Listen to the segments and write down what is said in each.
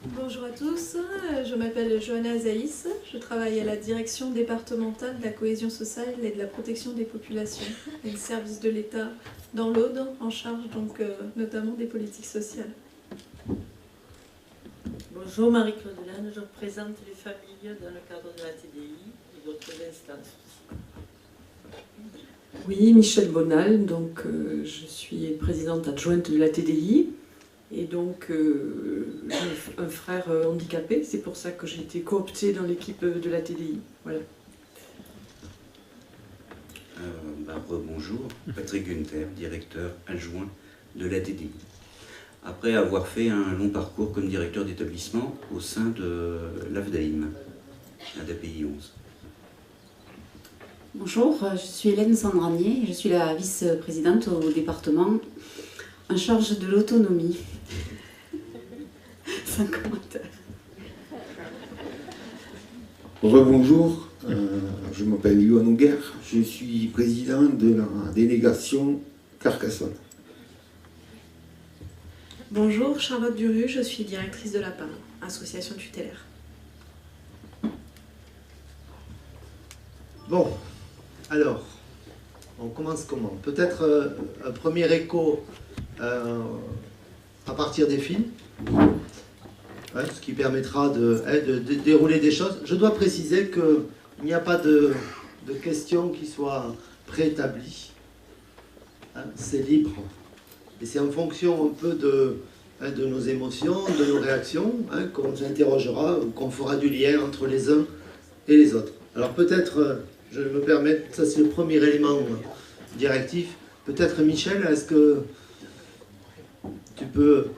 Bonjour à tous, je m'appelle Johanna Azaïs, je travaille à la direction départementale de la cohésion sociale et de la protection des populations, et le service de l'État dans l'Aude, en charge donc notamment des politiques sociales. Bonjour Marie-Claude Lannes, je représente les familles dans le cadre de la TDI et d'autres instances aussi. Oui, Michel Bonal, donc je suis présidente adjointe de la TDI et donc j'ai un frère handicapé, c'est pour ça que j'ai été cooptée dans l'équipe de la TDI. Voilà. Bonjour, Patrick Günther, directeur adjoint de la TDI. Après avoir fait un long parcours comme directeur d'établissement au sein de l'AFDAIM, ADAPI 11. Bonjour, je suis Hélène Sandranier, je suis la vice-présidente au département en charge de l'autonomie. Sans commentaire. Rebonjour, je m'appelle Yohan Ouguer, je suis président de la délégation Carcassonne. Bonjour, Charlotte Duru, je suis directrice de la PAM, association tutélaire. Bon, alors, on commence comment? Peut-être un premier écho à partir des films, ce qui permettra de dérouler des choses. Je dois préciser qu'il n'y a pas de questions qui soient préétablies. C'est libre. Et c'est en fonction un peu de nos émotions, de nos réactions, qu'on s'interrogera, qu'on fera du lien entre les uns et les autres. Alors peut-être, je me permets, ça c'est le premier élément directif, peut-être Michel, est-ce que tu peux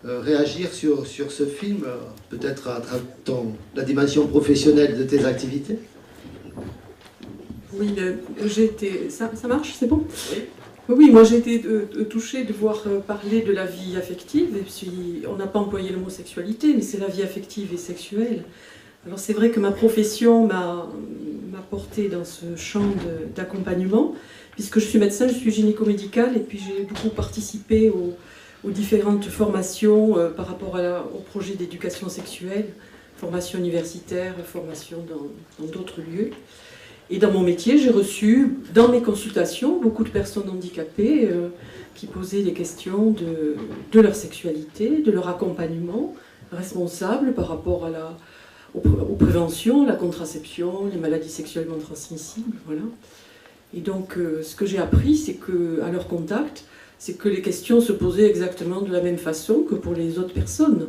réagir sur ce film, peut-être à travers la dimension professionnelle de tes activités? Oui, j'ai été... Ça marche, c'est bon? Oui, moi j'ai été touchée de voir parler de la vie affective, et puis on n'a pas employé le mot sexualité, mais c'est la vie affective et sexuelle. Alors c'est vrai que ma profession m'a portée dans ce champ d'accompagnement, puisque je suis médecin, je suis gynéco-médicale, et puis j'ai beaucoup participé aux différentes formations par rapport au projet d'éducation sexuelle, formation universitaire, formation dans d'autres lieux. Et dans mon métier, j'ai reçu, dans mes consultations, beaucoup de personnes handicapées qui posaient des questions de leur sexualité, de leur accompagnement responsable par rapport aux préventions, la contraception, les maladies sexuellement transmissibles, voilà. Et donc, ce que j'ai appris, c'est qu'à leur contact, c'est que les questions se posaient exactement de la même façon que pour les autres personnes.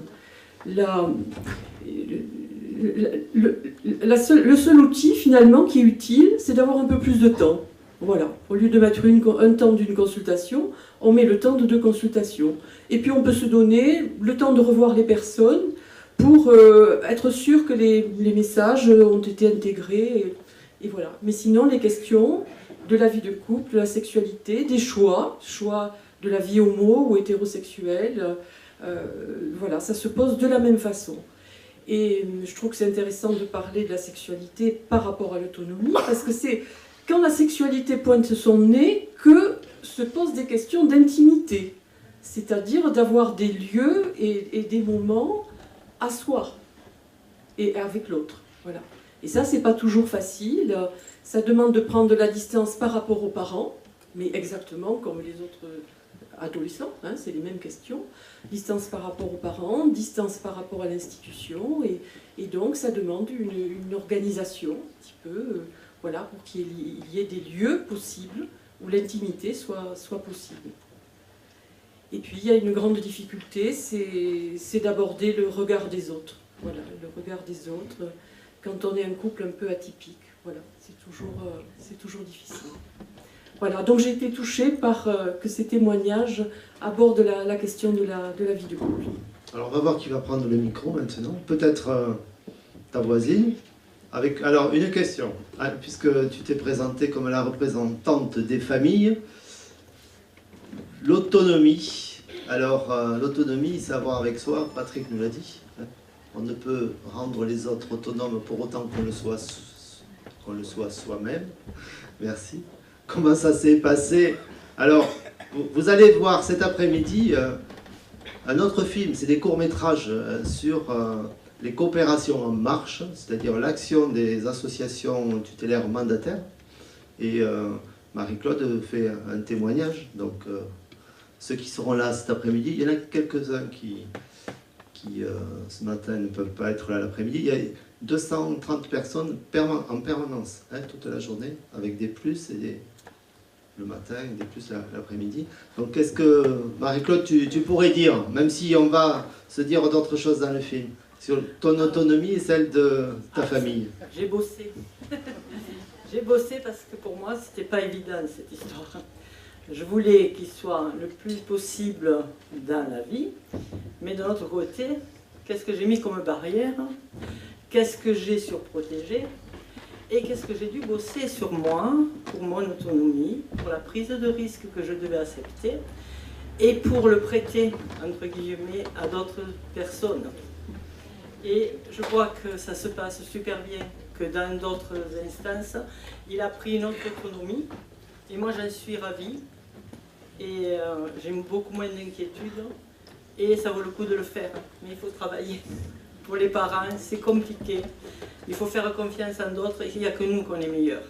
Le seul outil finalement qui est utile, c'est d'avoir un peu plus de temps. Voilà. Au lieu de mettre un temps d'une consultation, on met le temps de 2 consultations. Et puis on peut se donner le temps de revoir les personnes pour être sûr que les messages ont été intégrés. Et voilà. Mais sinon, les questions de la vie de couple, de la sexualité, des choix de la vie homo ou hétérosexuelle, voilà, ça se pose de la même façon. Et je trouve que c'est intéressant de parler de la sexualité par rapport à l'autonomie, parce que c'est quand la sexualité pointe son nez que se posent des questions d'intimité, c'est-à-dire d'avoir des lieux et des moments à soi et avec l'autre. Voilà. Et ça, c'est pas toujours facile, ça demande de prendre de la distance par rapport aux parents, mais exactement comme les autres adolescents, c'est les mêmes questions. Distance par rapport aux parents, distance par rapport à l'institution, et donc ça demande une organisation, un petit peu, voilà, pour qu'il y ait des lieux possibles où l'intimité soit possible. Et puis il y a une grande difficulté, c'est d'aborder le regard des autres. Voilà, le regard des autres, quand on est un couple un peu atypique, voilà, c'est toujours difficile. Voilà, donc j'ai été touchée par que ces témoignages abordent la question de la vie de couple. Alors on va voir qui va prendre le micro maintenant. Peut-être ta voisine. Alors une question, puisque tu t'es présentée comme la représentante des familles. L'autonomie. Alors l'autonomie, c'est avoir avec soi, Patrick nous l'a dit. On ne peut rendre les autres autonomes pour autant qu'on le soit soi-même. Merci. Comment ça s'est passé? Alors, vous allez voir cet après-midi Un autre film, c'est des courts-métrages sur les coopérations en marche, c'est-à-dire l'action des associations tutélaires mandataires. Et Marie-Claude fait un témoignage. Donc, ceux qui seront là cet après-midi, il y en a quelques-uns qui ce matin ne peuvent pas être là l'après-midi. Il y a 230 personnes en permanence, hein, toute la journée, avec des plus et le matin et des plus l'après-midi. Donc qu'est-ce que, Marie-Claude, tu pourrais dire, même si on va se dire d'autres choses dans le film, sur ton autonomie et celle de ta famille? J'ai bossé. J'ai bossé parce que pour moi, c'était pas évident cette histoire. Je voulais qu'il soit le plus possible dans la vie, mais de l'autre côté, qu'est-ce que j'ai mis comme barrière? Qu'est-ce que j'ai surprotégé? Et qu'est-ce que j'ai dû bosser sur moi, pour mon autonomie, pour la prise de risque que je devais accepter, et pour le prêter, entre guillemets, à d'autres personnes. Et je crois que ça se passe super bien, que dans d'autres instances, il a pris une autre autonomie, et moi j'en suis ravie, et j'ai beaucoup moins d'inquiétude, et ça vaut le coup de le faire, mais il faut travailler. Pour les parents, c'est compliqué. Il faut faire confiance en d'autres, il n'y a que nous qu'on est meilleurs.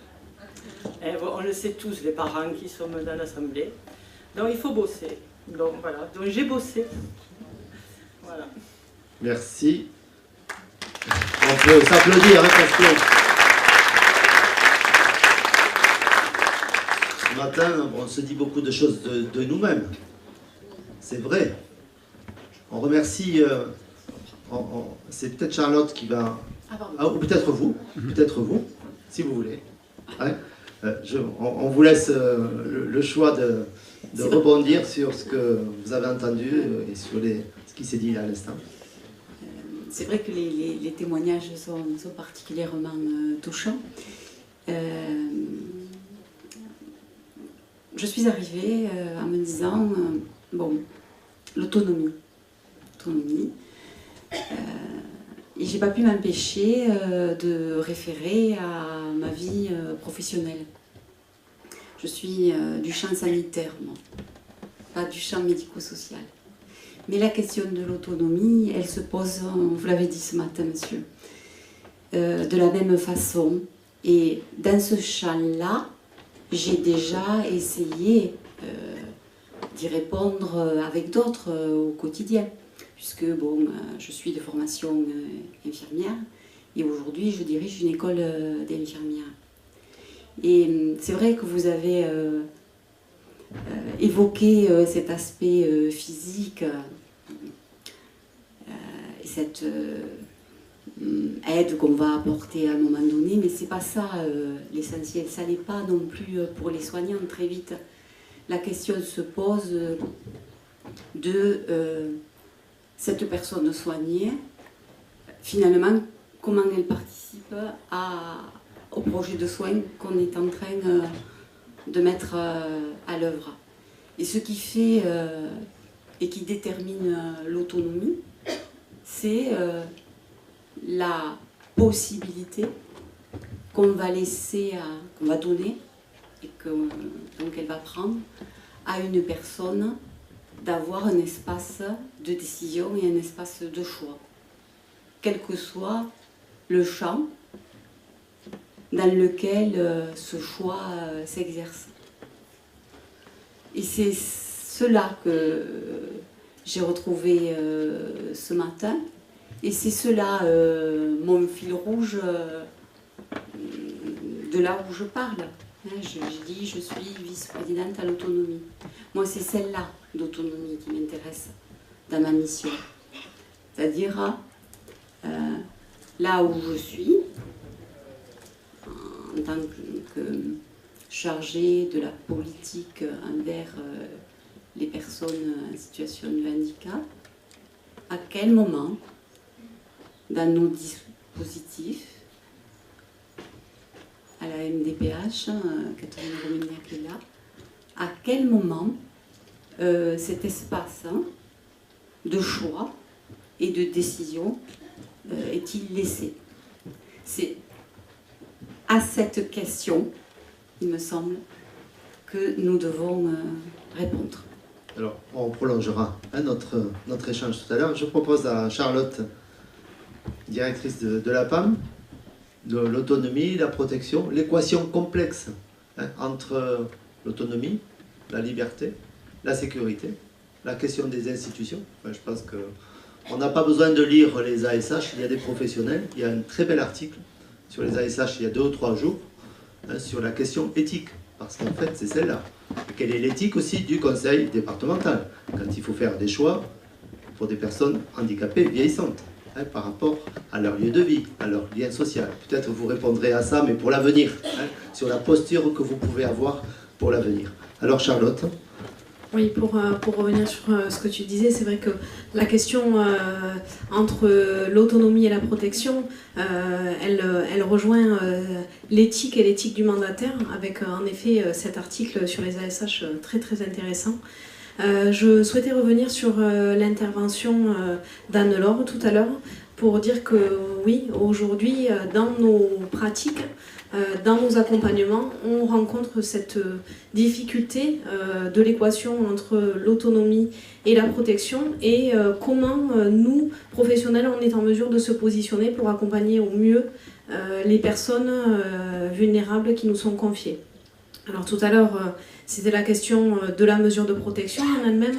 Et on le sait tous, les parents qui sommes dans l'Assemblée. Donc il faut bosser. Donc voilà, donc j'ai bossé. Voilà. Merci. On peut s'applaudir, hein, parce que ce matin, on se dit beaucoup de choses de nous-mêmes. C'est vrai. On remercie... c'est peut-être Charlotte qui va... ou peut-être vous, si vous voulez. Ouais. On vous laisse le choix de rebondir sur ce que vous avez entendu et sur ce qui s'est dit à l'instant. C'est vrai que les témoignages sont particulièrement touchants. Je suis arrivée en me disant, bon, l'autonomie. Et j'ai pas pu m'empêcher de référer à ma vie professionnelle. Je suis du champ sanitaire, moi, pas du champ médico-social. Mais la question de l'autonomie, elle se pose, vous l'avez dit ce matin, monsieur, de la même façon. Et dans ce champ-là, j'ai déjà essayé d'y répondre avec d'autres au quotidien. Puisque bon, je suis de formation infirmière et aujourd'hui je dirige une école d'infirmières. Et c'est vrai que vous avez évoqué cet aspect physique et cette aide qu'on va apporter à un moment donné, mais c'est pas ça l'essentiel, ça n'est pas non plus pour les soignants très vite. La question se pose de cette personne soignée, finalement, comment elle participe au projet de soins qu'on est en train de mettre à l'œuvre. Et ce qui fait et qui détermine l'autonomie, c'est la possibilité qu'on va laisser, qu'on va donner, et donc elle va prendre à une personne d'avoir un espace de décision et un espace de choix, quel que soit le champ dans lequel ce choix s'exerce. Et c'est cela que j'ai retrouvé ce matin, et c'est cela mon fil rouge de là où je parle. Je dis, je suis vice-présidente à l'autonomie. Moi, c'est celle-là d'autonomie qui m'intéresse dans ma mission. C'est-à-dire, là où je suis, en tant que chargée de la politique envers les personnes en situation de handicap, à quel moment, dans nos dispositifs, à la MDPH, Catherine Romignac est là, à quel moment cet espace de choix et de décision est-il laissé? C'est à cette question, il me semble, que nous devons répondre. Alors, on prolongera notre échange tout à l'heure. Je propose à Charlotte, directrice de la PAM, de l'autonomie, la protection, l'équation complexe entre l'autonomie, la liberté, la sécurité, la question des institutions. Je pense qu'on n'a pas besoin de lire les ASH, il y a des professionnels. Il y a un très bel article sur les ASH il y a 2 ou 3 jours, sur la question éthique. Parce qu'en fait, c'est celle-là. Quelle est l'éthique aussi du conseil départemental quand il faut faire des choix pour des personnes handicapées vieillissantes par rapport à leur lieu de vie, à leur lien social. Peut-être vous répondrez à ça, mais pour l'avenir, sur la posture que vous pouvez avoir pour l'avenir. Alors Charlotte. Oui, pour revenir sur ce que tu disais, c'est vrai que la question entre l'autonomie et la protection, elle rejoint l'éthique et l'éthique du mandataire, avec en effet cet article sur les ASH très très intéressant. Je souhaitais revenir sur l'intervention d'Anne-Laure tout à l'heure, pour dire que oui, aujourd'hui, dans nos pratiques, dans nos accompagnements, on rencontre cette difficulté de l'équation entre l'autonomie et la protection, et comment nous, professionnels, on est en mesure de se positionner pour accompagner au mieux les personnes vulnérables qui nous sont confiées. Alors tout à l'heure, c'était la question de la mesure de protection en elle-même.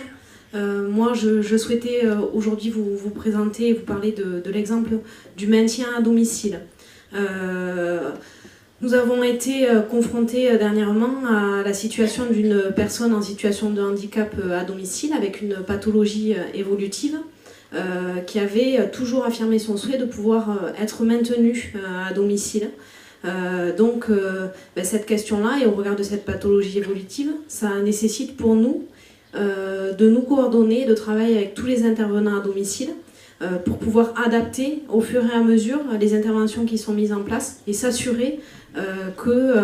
Moi, je souhaitais aujourd'hui vous présenter et vous parler de l'exemple du maintien à domicile. Nous avons été confrontés dernièrement à la situation d'une personne en situation de handicap à domicile avec une pathologie évolutive qui avait toujours affirmé son souhait de pouvoir être maintenue à domicile. Donc cette question-là, et au regard de cette pathologie évolutive, ça nécessite pour nous de nous coordonner, de travailler avec tous les intervenants à domicile pour pouvoir adapter au fur et à mesure les interventions qui sont mises en place et s'assurer que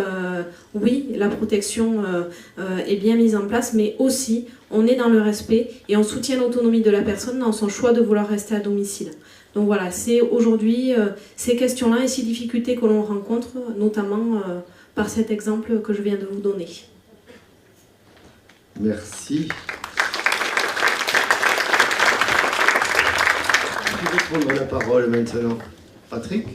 oui, la protection est bien mise en place, mais aussi on est dans le respect et on soutient l'autonomie de la personne dans son choix de vouloir rester à domicile. Donc voilà, c'est aujourd'hui ces questions-là et ces difficultés que l'on rencontre, notamment par cet exemple que je viens de vous donner. Merci. Je vais prendre la parole maintenant. Patrick ?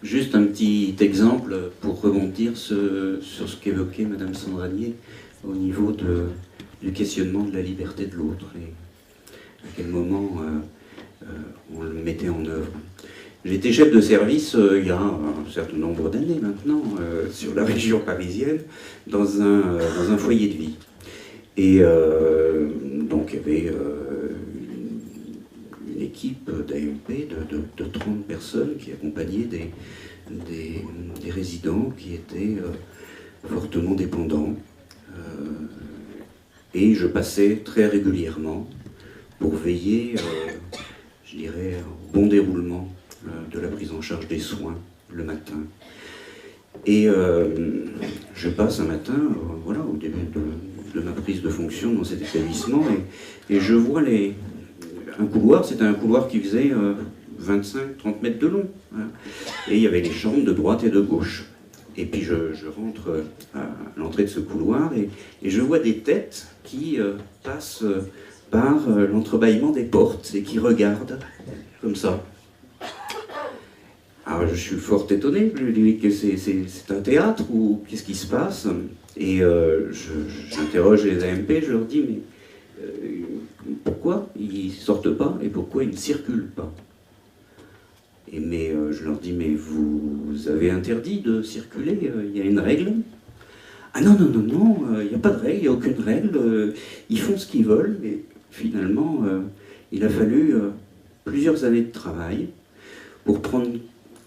Juste un petit exemple pour rebondir sur ce qu'évoquait Madame Sandranier au niveau du questionnement de la liberté de l'autre et à quel moment on le mettait en œuvre. J'étais chef de service il y a un certain nombre d'années maintenant sur la région parisienne dans un foyer de vie. Et donc il y avait une équipe d'AMP de 30 personnes qui accompagnaient des résidents qui étaient fortement dépendants. Et je passais très régulièrement pour veiller, je dirais, au bon déroulement de la prise en charge des soins le matin. Et je passe un matin, voilà, au début de ma prise de fonction dans cet établissement, et je vois un couloir, c'était un couloir qui faisait 25-30 mètres de long. Hein. Et il y avait les chambres de droite et de gauche. Et puis je rentre à l'entrée de ce couloir et je vois des têtes qui passent par l'entrebâillement des portes et qui regardent comme ça. Alors je suis fort étonné, je lui dis que c'est un théâtre ou qu'est-ce qui se passe? Et j'interroge les AMP, je leur dis mais pourquoi ils ne sortent pas et pourquoi ils ne circulent pas? Mais je leur dis, mais vous avez interdit de circuler, il y a une règle? Ah non, non, non, non, il n'y a pas de règle, il n'y a aucune règle, ils font ce qu'ils veulent, mais finalement, il a fallu plusieurs années de travail pour prendre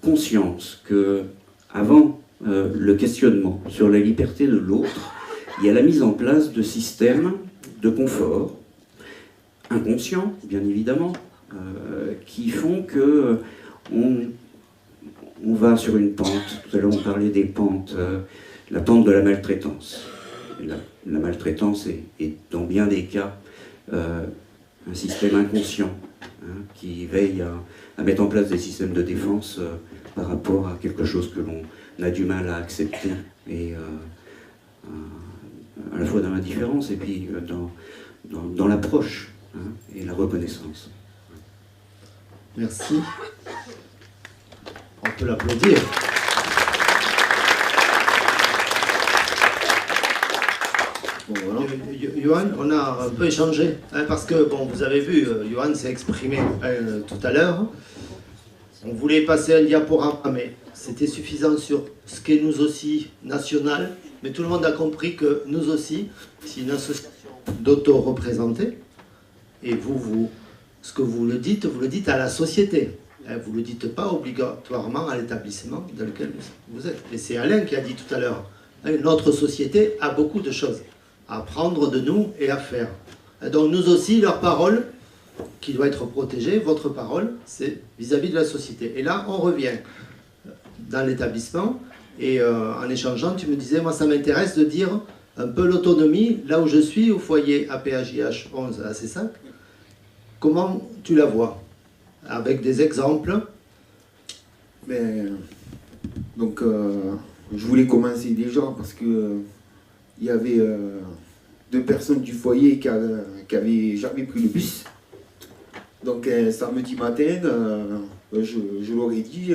conscience que, avant le questionnement sur la liberté de l'autre, il y a la mise en place de systèmes de confort, inconscients, bien évidemment, qui font que on va sur une pente. Tout à l'heure on parlait des pentes, la pente de la maltraitance. La maltraitance est dans bien des cas un système inconscient qui veille à mettre en place des systèmes de défense par rapport à quelque chose que l'on a du mal à accepter et à la fois dans la différence et puis dans l'approche, hein, et la reconnaissance. Merci. On peut l'applaudir. Bon, voilà. Johan, on a un peu échangé, hein, parce que, bon, vous avez vu, Johan s'est exprimé tout à l'heure. On voulait passer un diaporama, mais c'était suffisant sur ce qu'est nous aussi national. Mais tout le monde a compris que nous aussi, c'est une association d'auto-représentés. Et vous, ce que vous le dites à la société. Vous ne le dites pas obligatoirement à l'établissement dans lequel vous êtes. Et c'est Alain qui a dit tout à l'heure, notre société a beaucoup de choses à apprendre de nous et à faire. Donc nous aussi, leur parole, qui doit être protégée, votre parole, c'est vis-à-vis de la société. Et là, on revient dans l'établissement, et en échangeant, tu me disais, moi ça m'intéresse de dire un peu l'autonomie, là où je suis, au foyer APHJH 11 à C5, comment tu la vois? Avec des exemples. Donc, je voulais commencer déjà parce que il y avait 2 personnes du foyer qui avaient jamais pris le bus. Donc, samedi matin, je leur ai dit,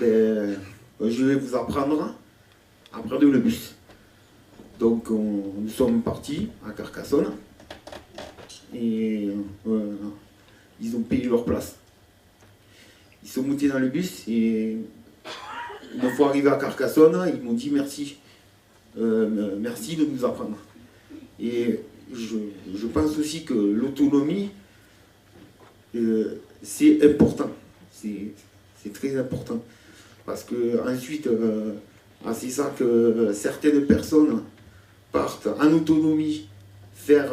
je vais vous apprendre à prendre le bus. Donc, nous sommes partis à Carcassonne et ils ont payé leur place. Ils sont montés dans le bus et une fois arrivés à Carcassonne, ils m'ont dit merci. Merci de nous apprendre. Et je pense aussi que l'autonomie, c'est important. C'est très important. Parce que ensuite, c'est ça que certaines personnes partent en autonomie faire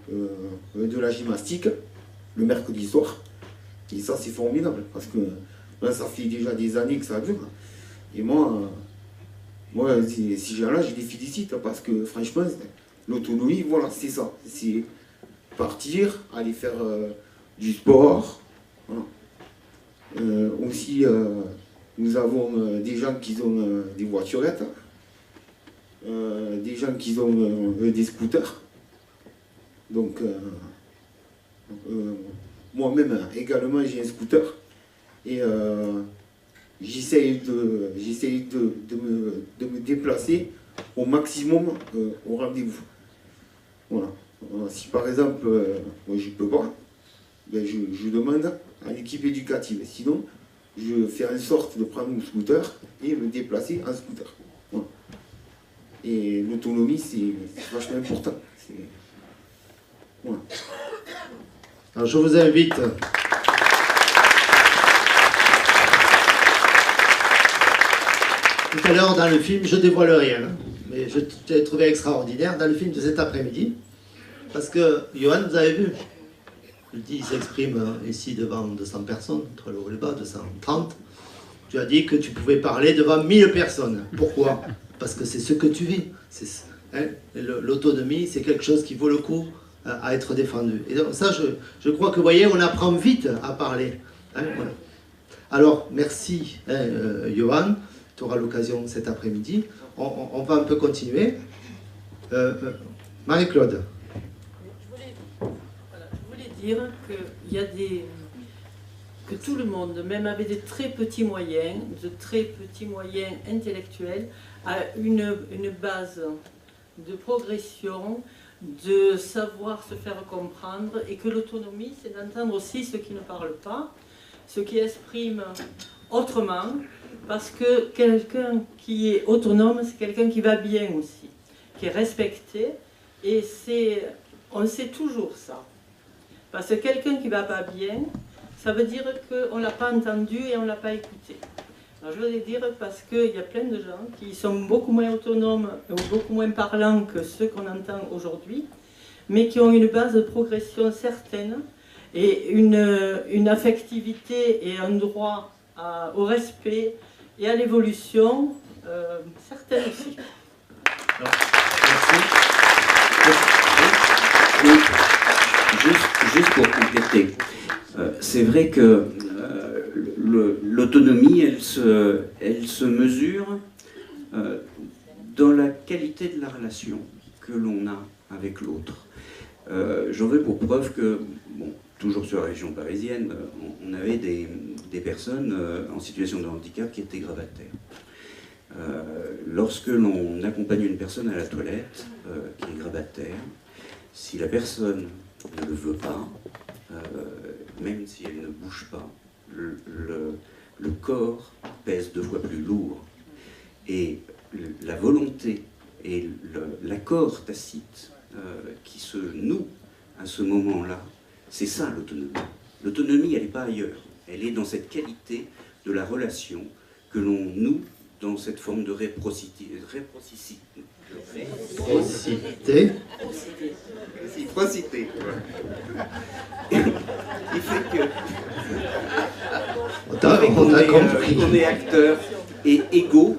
de la gymnastique le mercredi soir. Et ça, c'est formidable, parce que là, ça fait déjà des années que ça dure. Et moi ces gens-là, je les félicite, parce que franchement, l'autonomie, voilà, c'est ça. C'est partir, aller faire du sport. Voilà. Aussi, nous avons des gens qui ont des voiturettes, des gens qui ont des scooters. Donc, moi-même également j'ai un scooter et j'essaye de me déplacer au maximum au rendez-vous. Voilà. Si par exemple moi je peux pas, ben je demande à l'équipe éducative. Sinon, je fais en sorte de prendre mon scooter et me déplacer en scooter. Voilà. Et l'autonomie, c'est vachement important. Voilà. Alors je vous invite tout à l'heure dans le film, je dévoile rien, hein, mais je t'ai trouvé extraordinaire dans le film de cet après-midi, parce que Johan, vous avez vu, je dis, il s'exprime ici devant 200 personnes, entre le haut et le bas, 230. Tu as dit que tu pouvais parler devant 1000 personnes. Pourquoi? Parce que c'est ce que tu vis. Hein, l'autonomie, c'est quelque chose qui vaut le coup à être défendu. Et donc ça, je crois que, vous voyez, on apprend vite à parler. Hein, voilà. Alors, merci, Johan. Tu auras l'occasion cet après-midi. On va un peu continuer. Marie-Claude. Je voulais dire que tout le monde, même avec des très petits moyens, intellectuels, a une base de progression, de savoir se faire comprendre, et que l'autonomie, c'est d'entendre aussi ceux qui ne parlent pas, ceux qui expriment autrement, parce que quelqu'un qui est autonome, c'est quelqu'un qui va bien aussi, qui est respecté, et on sait toujours ça. Parce que quelqu'un qui ne va pas bien, ça veut dire qu'on ne l'a pas entendu et on ne l'a pas écouté. Alors je voulais dire parce qu'il y a plein de gens qui sont beaucoup moins autonomes ou beaucoup moins parlants que ceux qu'on entend aujourd'hui, mais qui ont une base de progression certaine et une affectivité et un droit au respect et à l'évolution certaine aussi. Merci. Juste pour compléter, c'est vrai que l'autonomie, elle se mesure dans la qualité de la relation que l'on a avec l'autre. J'en veux pour preuve que, bon, toujours sur la région parisienne, on avait des personnes en situation de handicap qui étaient grabataires. Lorsque l'on accompagne une personne à la toilette qui est grabataire, si la personne ne le veut pas, même si elle ne bouge pas, le corps pèse 2 fois plus lourd. Et la volonté et l'accord tacite qui se noue à ce moment-là, c'est ça l'autonomie. L'autonomie, elle n'est pas ailleurs. Elle est dans cette qualité de la relation que l'on noue dans cette forme de réciprocité. Réciprocité. Réciprocité. Il fait que on est acteurs et égaux,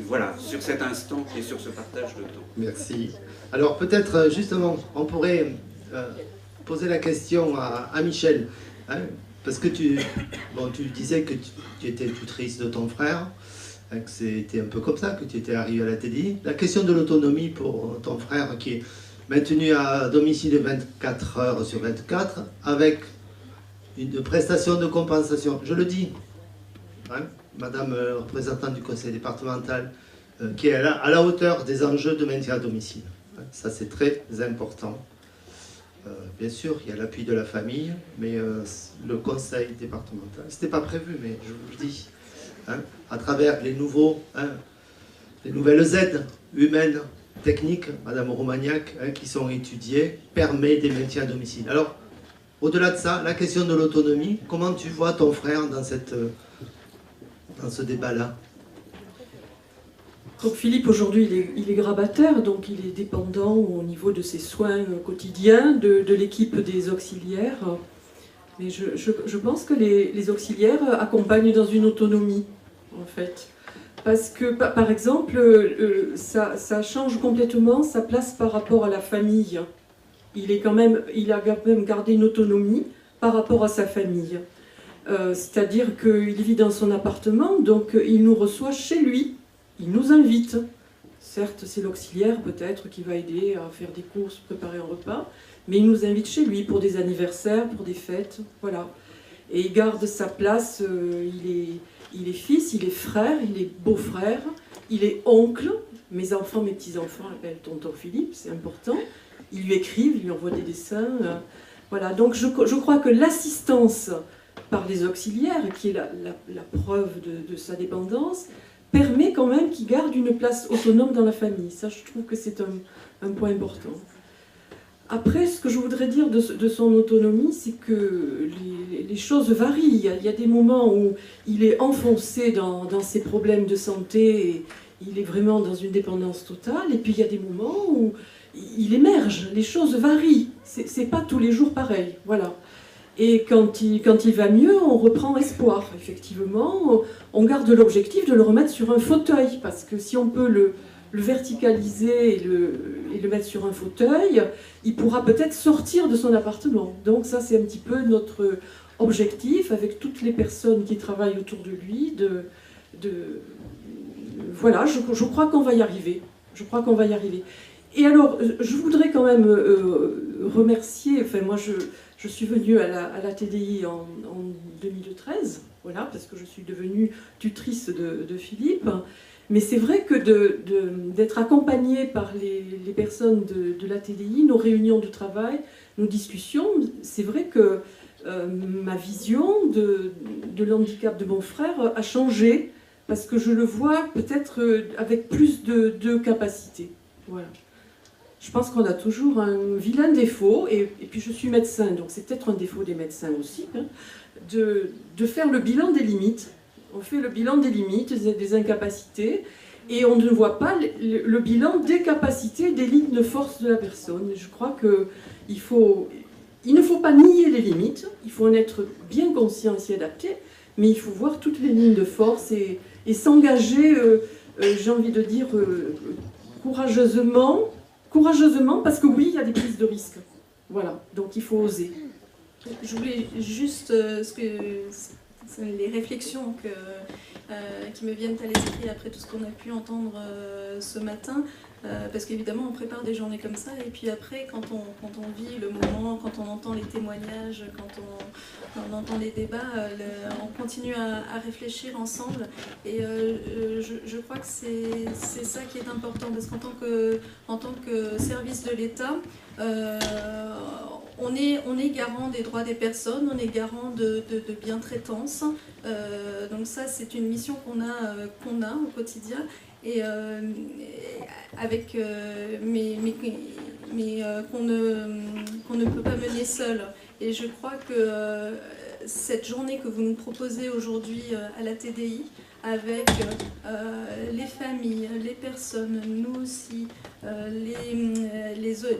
voilà, sur cet instant et sur ce partage de temps. Merci. Alors peut-être justement, on pourrait poser la question à Michel, hein, parce que tu disais que tu étais tutrice de ton frère, hein, que c'était un peu comme ça que tu étais arrivé à la TDI. La question de l'autonomie pour ton frère qui est maintenu à domicile 24 heures sur 24 avec une prestation de compensation. Je le dis, hein, Madame représentante du conseil départemental, qui est à la hauteur des enjeux de maintien à domicile. Ça, c'est très important. Bien sûr, il y a l'appui de la famille, mais le conseil départemental, ce n'était pas prévu, mais je vous le dis, hein, à travers les nouvelles aides humaines, techniques, Madame Romagnac, hein, qui sont étudiées, permet des maintiens à domicile. Alors, au-delà de ça, la question de l'autonomie, comment tu vois ton frère dans ce débat-là? Donc Philippe, aujourd'hui, il est grabataire, donc il est dépendant au niveau de ses soins quotidiens, de l'équipe des auxiliaires. Mais je pense que les auxiliaires accompagnent dans une autonomie, en fait. Parce que, par exemple, ça change complètement sa place par rapport à la famille. Il a quand même gardé une autonomie par rapport à sa famille. C'est-à-dire qu'il vit dans son appartement, donc il nous reçoit chez lui. Il nous invite. Certes, c'est l'auxiliaire peut-être qui va aider à faire des courses, préparer un repas, mais il nous invite chez lui pour des anniversaires, pour des fêtes, voilà. Et il garde sa place, il est fils, il est frère, il est beau-frère, il est oncle. Mes enfants, mes petits-enfants l'appellent tonton Philippe, c'est important. Ils lui écrivent, ils lui envoient des dessins. Voilà, donc je crois que l'assistance par les auxiliaires, qui est la preuve de sa dépendance, permet quand même qu'il garde une place autonome dans la famille. Ça, je trouve que c'est un point important. Après, ce que je voudrais dire de son autonomie, c'est que les choses varient. Il y a des moments où il est enfoncé dans ses problèmes de santé, et il est vraiment dans une dépendance totale, et puis il y a des moments où il émerge. Les choses varient. C'est pas tous les jours pareil. Voilà. Et quand il va mieux, on reprend espoir. Effectivement, on garde l'objectif de le remettre sur un fauteuil, parce que si on peut le verticaliser et le mettre sur un fauteuil, il pourra peut-être sortir de son appartement. Donc ça, c'est un petit peu notre objectif, avec toutes les personnes qui travaillent autour de lui, voilà, je crois qu'on va y arriver. Je crois qu'on va y arriver. Et alors, je voudrais quand même remercier, enfin moi je suis venue à la TDI en 2013, voilà, parce que je suis devenue tutrice de Philippe, mais c'est vrai que d'être accompagnée par les personnes de la TDI, nos réunions de travail, nos discussions, c'est vrai que ma vision de l'handicap de mon frère a changé, parce que je le vois peut-être avec plus de capacité, voilà. Je pense qu'on a toujours un vilain défaut, et puis je suis médecin, donc c'est peut-être un défaut des médecins aussi, hein, de faire le bilan des limites. On fait le bilan des limites, des incapacités, et on ne voit pas le bilan des capacités, des lignes de force de la personne. Je crois qu'il ne faut pas nier les limites, il faut en être bien conscient et s'y adapter, mais il faut voir toutes les lignes de force et s'engager, j'ai envie de dire, courageusement, parce que oui, il y a des prises de risques. Voilà, donc il faut oser. Je voulais juste les réflexions qui me viennent à l'esprit après tout ce qu'on a pu entendre ce matin. Parce qu'évidemment, on prépare des journées comme ça, et puis après, quand on vit le moment, quand on entend les témoignages, quand on entend les débats, on continue à réfléchir ensemble. Et je crois que c'est ça qui est important, parce qu'en tant que service de l'État, on est garant des droits des personnes, on est garant de bientraitance. Donc ça, c'est une mission qu'on a au quotidien. Et qu'on ne peut pas mener seul. Et je crois que cette journée que vous nous proposez aujourd'hui à la TDI, avec les familles, les personnes, nous aussi,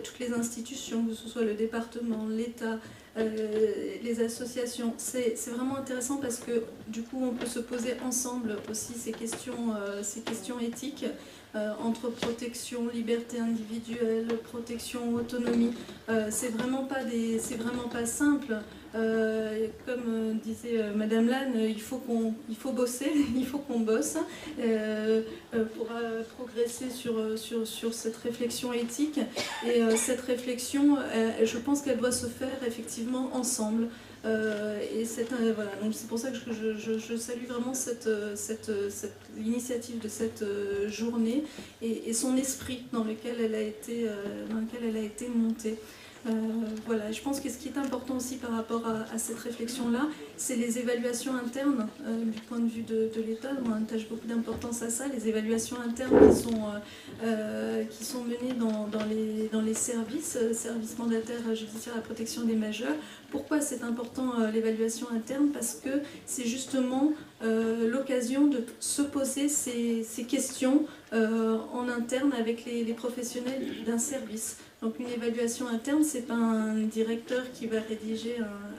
toutes les institutions, que ce soit le département, l'État, les associations, c'est vraiment intéressant parce que du coup on peut se poser ensemble aussi ces questions éthiques entre protection, liberté individuelle, protection, autonomie. C'est vraiment pas simple. Comme disait Madame Lannes, il faut bosser, il faut qu'on bosse pour progresser sur cette réflexion éthique. Et cette réflexion, je pense qu'elle doit se faire effectivement ensemble. Voilà. Donc c'est pour ça que je salue vraiment l'initiative de cette journée et son esprit dans lequel elle a été montée. Voilà, je pense que ce qui est important aussi par rapport à cette réflexion-là, c'est les évaluations internes du point de vue de l'État. On attache beaucoup d'importance à ça, les évaluations internes qui sont menées dans les services mandataires judiciaires à la protection des majeurs. Pourquoi c'est important l'évaluation interne? Parce que c'est justement l'occasion de se poser ces questions en interne avec les professionnels d'un service. Donc une évaluation interne, c'est pas un directeur qui va rédiger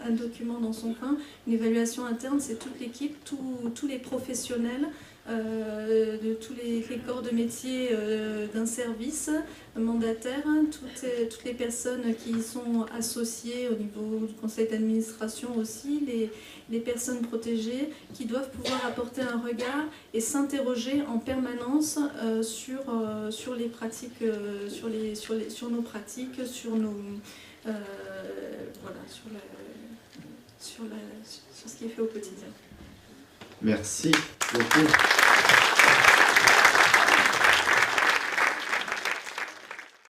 un document dans son coin. Une évaluation interne, c'est toute l'équipe, tous les professionnels, de tous les corps de métier d'un service mandataire, toutes les personnes qui sont associées au niveau du conseil d'administration aussi, les personnes protégées qui doivent pouvoir apporter un regard et s'interroger en permanence sur les pratiques, sur nos pratiques, sur nos sur ce qui est fait au quotidien. Merci beaucoup.